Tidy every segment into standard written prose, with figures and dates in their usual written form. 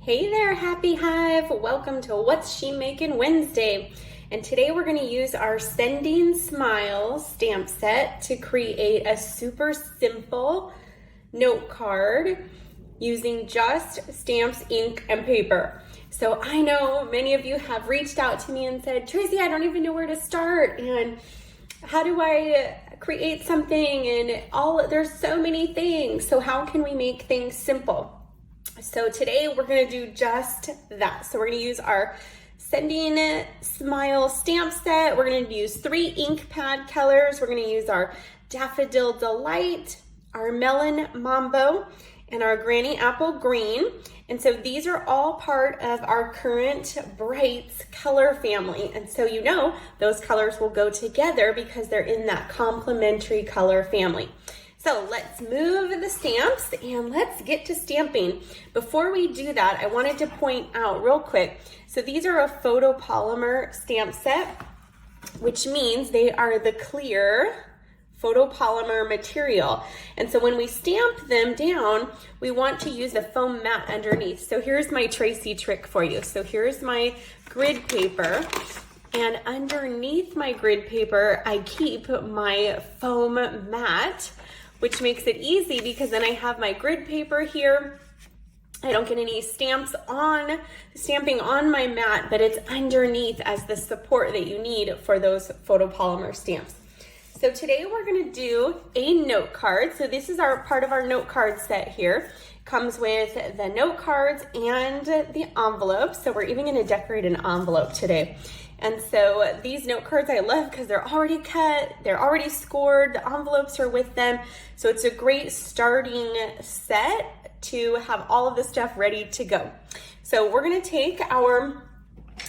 Hey there, Happy Hive. Welcome to What's She Making Wednesday. And today we're going to use our Sending Smiles stamp set to create a super simple note card using just stamps, ink, and paper. So I know many of you have reached out to me and said, Tracy, I don't even know where to start. And how do I create something? And there's so many things. So how can we make things simple? So today we're going to do just that. So we're going to use our Sending Smile stamp set. We're going to use 3 ink pad colors. We're going to use our Daffodil Delight, our Melon Mambo, and our Granny Apple Green. And so these are all part of our current Brights color family. And so you know those colors will go together because they're in that complementary color family. So let's move the stamps and let's get to stamping. Before we do that, I wanted to point out real quick. So these are a photopolymer stamp set, which means they are the clear photopolymer material. And so when we stamp them down, we want to use a foam mat underneath. So here's my Tracy trick for you. So here's my grid paper. And underneath my grid paper, I keep my foam mat, which makes it easy because then I have my grid paper here. I don't get any stamping on my mat, but it's underneath as the support that you need for those photopolymer stamps. So today we're gonna do a note card. So this is our part of our note card set here. Comes with the note cards and the envelope. So we're even gonna decorate an envelope today. And so these note cards I love because they're already cut, they're already scored, the envelopes are with them. So it's a great starting set to have all of the stuff ready to go. So we're gonna take our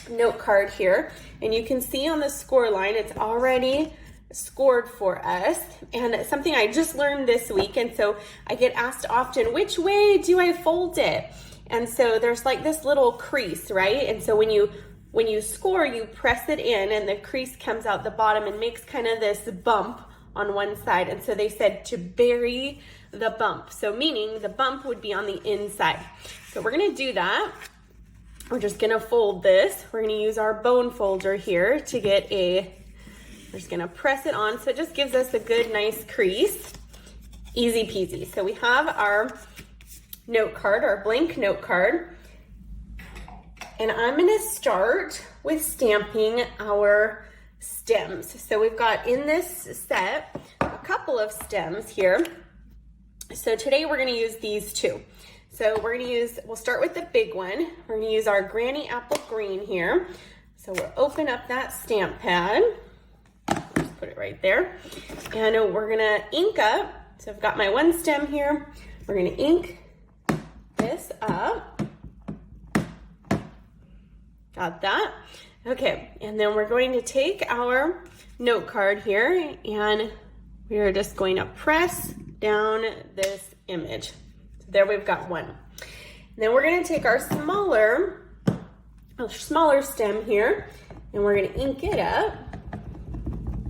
note card here, and you can see on the score line, it's already scored for us. And it's something I just learned this week. And so I get asked often, which way do I fold it? And so there's like this little crease, right? And so when you score, you press it in and the crease comes out the bottom and makes kind of this bump on one side. And so they said to bury the bump. So meaning the bump would be on the inside. So we're gonna do that. We're just gonna fold this. We're gonna use our bone folder here to get we're just gonna press it on. So it just gives us a good, nice crease. Easy peasy. So we have our note card, our blank note card. And I'm gonna start with stamping our stems. So we've got in this set a couple of stems here. So today we're gonna use these 2. So we'll start with the big one. We're gonna use our Granny Apple Green here. So we'll open up that stamp pad. Just put it right there. And we're gonna ink up. So I've got my one stem here. We're gonna ink this up. Got that? Okay, and then we're going to take our note card here and we are just going to press down this image. So there we've got one. And then we're going to take our smaller stem here and we're going to ink it up.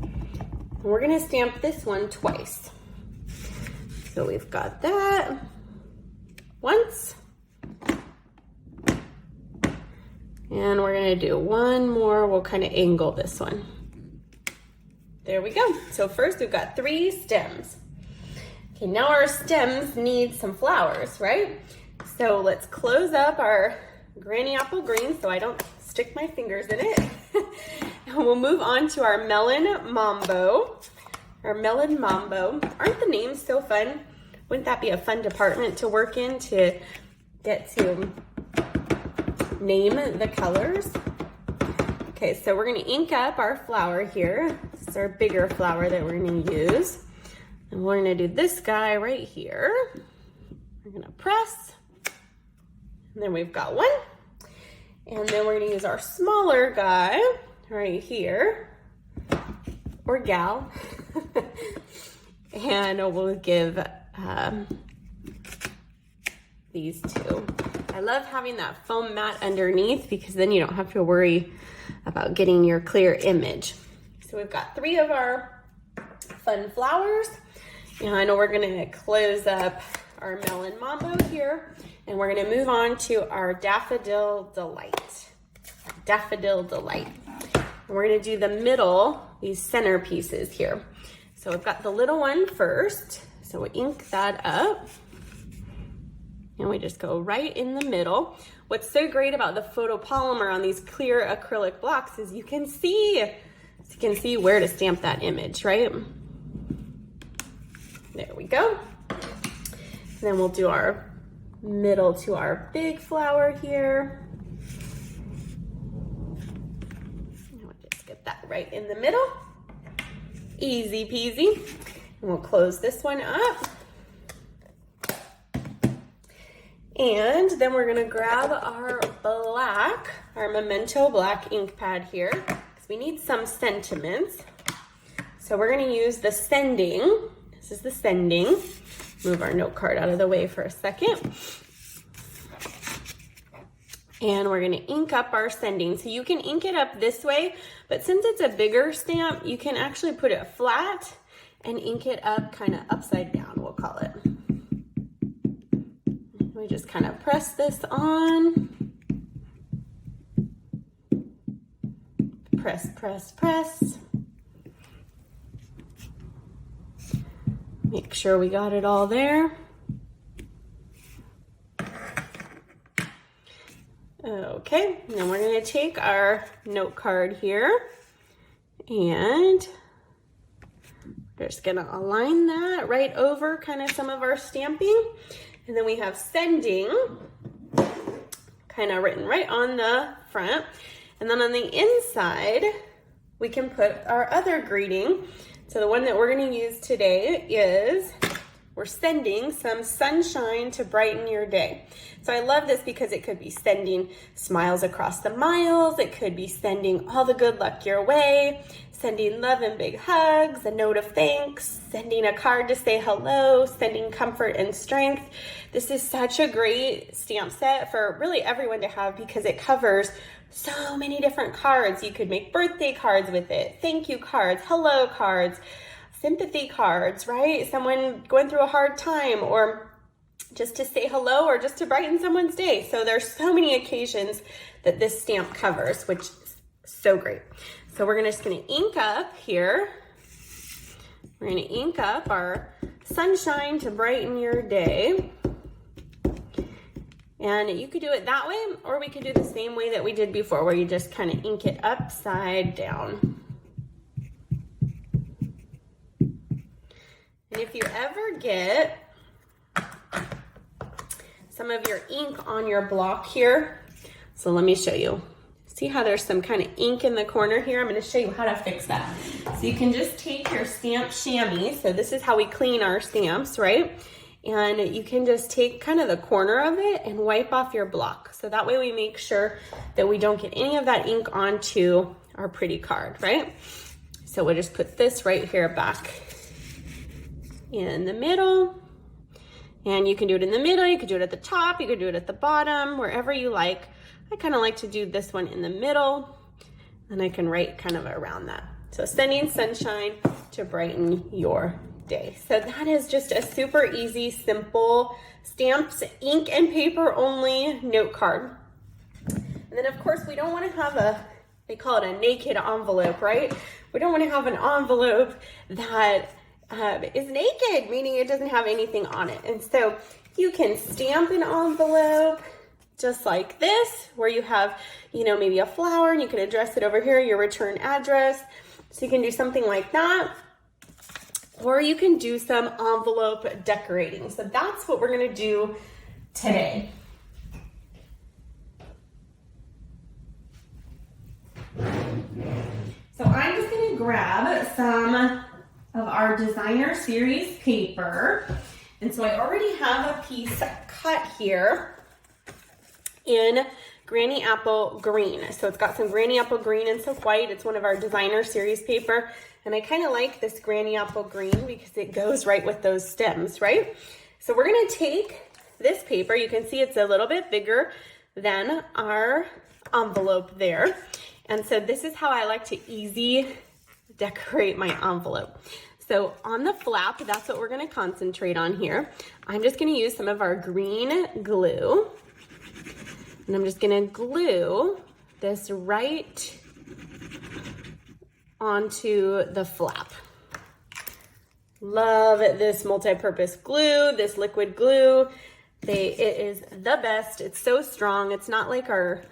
And we're going to stamp this one twice. So we've got that once. And we're gonna do one more. We'll kind of angle this one. There we go. So first we've got 3 stems. Okay, now our stems need some flowers, right? So let's close up our Granny Apple Green so I don't stick my fingers in it. And we'll move on to our Melon Mambo. Our Melon Mambo. Aren't the names so fun? Wouldn't that be a fun department to work in, to get to name the colors? Okay, so we're gonna ink up our flower here. This is our bigger flower that we're gonna use. And we're gonna do this guy right here. We're gonna press, and then we've got one. And then we're gonna use our smaller guy right here, or gal. And we'll give these 2. I love having that foam mat underneath because then you don't have to worry about getting your clear image. So we've got 3 of our fun flowers, and we're gonna close up our Melon Mambo here. And we're gonna move on to our Daffodil Delight. Daffodil Delight. And we're gonna do the middle, these center pieces here. So we've got the little one first. So we ink that up. And we just go right in the middle. What's so great about the photopolymer on these clear acrylic blocks is you can see where to stamp that image, right? There we go. And then we'll do our middle to our big flower here. And we'll just get that right in the middle. Easy peasy. And we'll close this one up. And then we're gonna grab our black, our Memento black ink pad here, because we need some sentiments. So we're gonna use the sending. This is the sending. Move our note card out of the way for a second. And we're gonna ink up our sending. So you can ink it up this way, but since it's a bigger stamp, you can actually put it flat and ink it up kind of upside down, we'll call it. We just kind of press this on. Press, press, press. Make sure we got it all there. Okay, now we're gonna take our note card here and we're just gonna align that right over kind of some of our stamping. And then we have sending kind of written right on the front. And then on the inside, we can put our other greeting. So the one that we're gonna use today is, we're sending some sunshine to brighten your day. So I love this because it could be sending smiles across the miles. It could be sending all the good luck your way, sending love and big hugs, a note of thanks, sending a card to say hello, sending comfort and strength. This is such a great stamp set for really everyone to have because it covers so many different cards. You could make birthday cards with it, thank you cards, hello cards, sympathy cards, right? Someone going through a hard time, or just to say hello, or just to brighten someone's day. So there's so many occasions that this stamp covers, which is so great. So we're just gonna ink up here. We're gonna ink up our sunshine to brighten your day. And you could do it that way, or we could do the same way that we did before, where you just kind of ink it upside down. And if you ever get some of your ink on your block here, so let me show you. See how there's some kind of ink in the corner here? I'm gonna show you how to fix that. So you can just take your stamp chamois. So this is how we clean our stamps, right? And you can just take kind of the corner of it and wipe off your block. So that way we make sure that we don't get any of that ink onto our pretty card, right? So we'll just put this right here back in the middle. And you can do it in the middle, you could do it at the top, you could do it at the bottom, wherever you like. I kind of like to do this one in the middle, and I can write kind of around that. So sending sunshine to brighten your day. So that is just a super easy, simple stamps, ink and paper only note card. And then of course we don't want to have they call it a naked envelope, right? We don't want to have an envelope that is naked, meaning it doesn't have anything on it. And so you can stamp an envelope just like this, where you have, maybe a flower and you can address it over here, your return address. So you can do something like that. Or you can do some envelope decorating. So that's what we're gonna do today. So I'm just gonna grab some of our designer series paper. And so I already have a piece cut here in Granny Apple Green. So it's got some Granny Apple Green and some white. It's one of our designer series paper. And I kind of like this Granny Apple Green because it goes right with those stems, right? So we're gonna take this paper. You can see it's a little bit bigger than our envelope there. And so this is how I like to easy decorate my envelope. So on the flap, that's what we're gonna concentrate on here. I'm just gonna use some of our green glue, and I'm just gonna glue this right onto the flap. Love this multi-purpose glue, this liquid glue. It is the best. It's so strong. It's not like our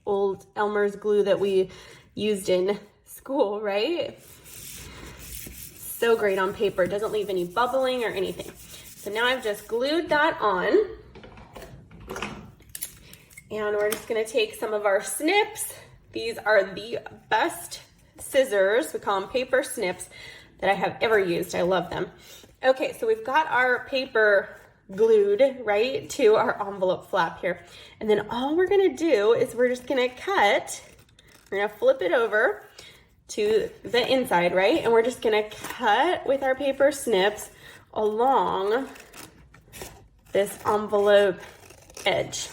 old Elmer's glue that we used in school, right? So great on paper. It doesn't leave any bubbling or anything. So now I've just glued that on. And we're just gonna take some of our snips. These are the best scissors. We call them paper snips that I have ever used. I love them. Okay, so we've got our paper glued right to our envelope flap here. And then all we're gonna do is we're just gonna cut, we're gonna flip it over to the inside, right? And we're just gonna cut with our paper snips along this envelope edge.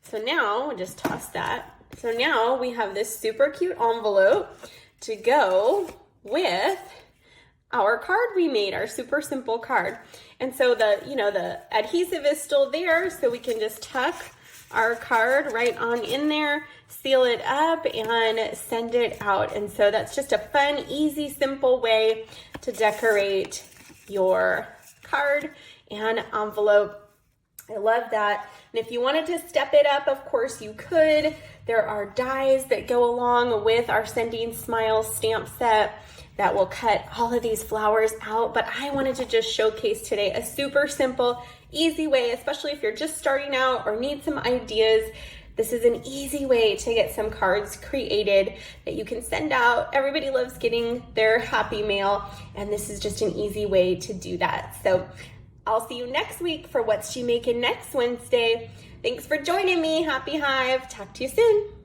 So now, we'll just toss that. So now we have this super cute envelope to go with our card we made, our super simple card. And so the adhesive is still there, so we can just tuck our card right on in there, seal it up, and send it out. And so that's just a fun, easy, simple way to decorate your card and envelope. I love that. And if you wanted to step it up, of course you could. There are dies that go along with our Sending Smiles stamp set that will cut all of these flowers out. But I wanted to just showcase today a super simple, easy way, especially if you're just starting out or need some ideas. This is an easy way to get some cards created that you can send out. Everybody loves getting their happy mail, and this is just an easy way to do that. So I'll see you next week for What's She Making next Wednesday. Thanks for joining me. Happy Hive. Talk to you soon.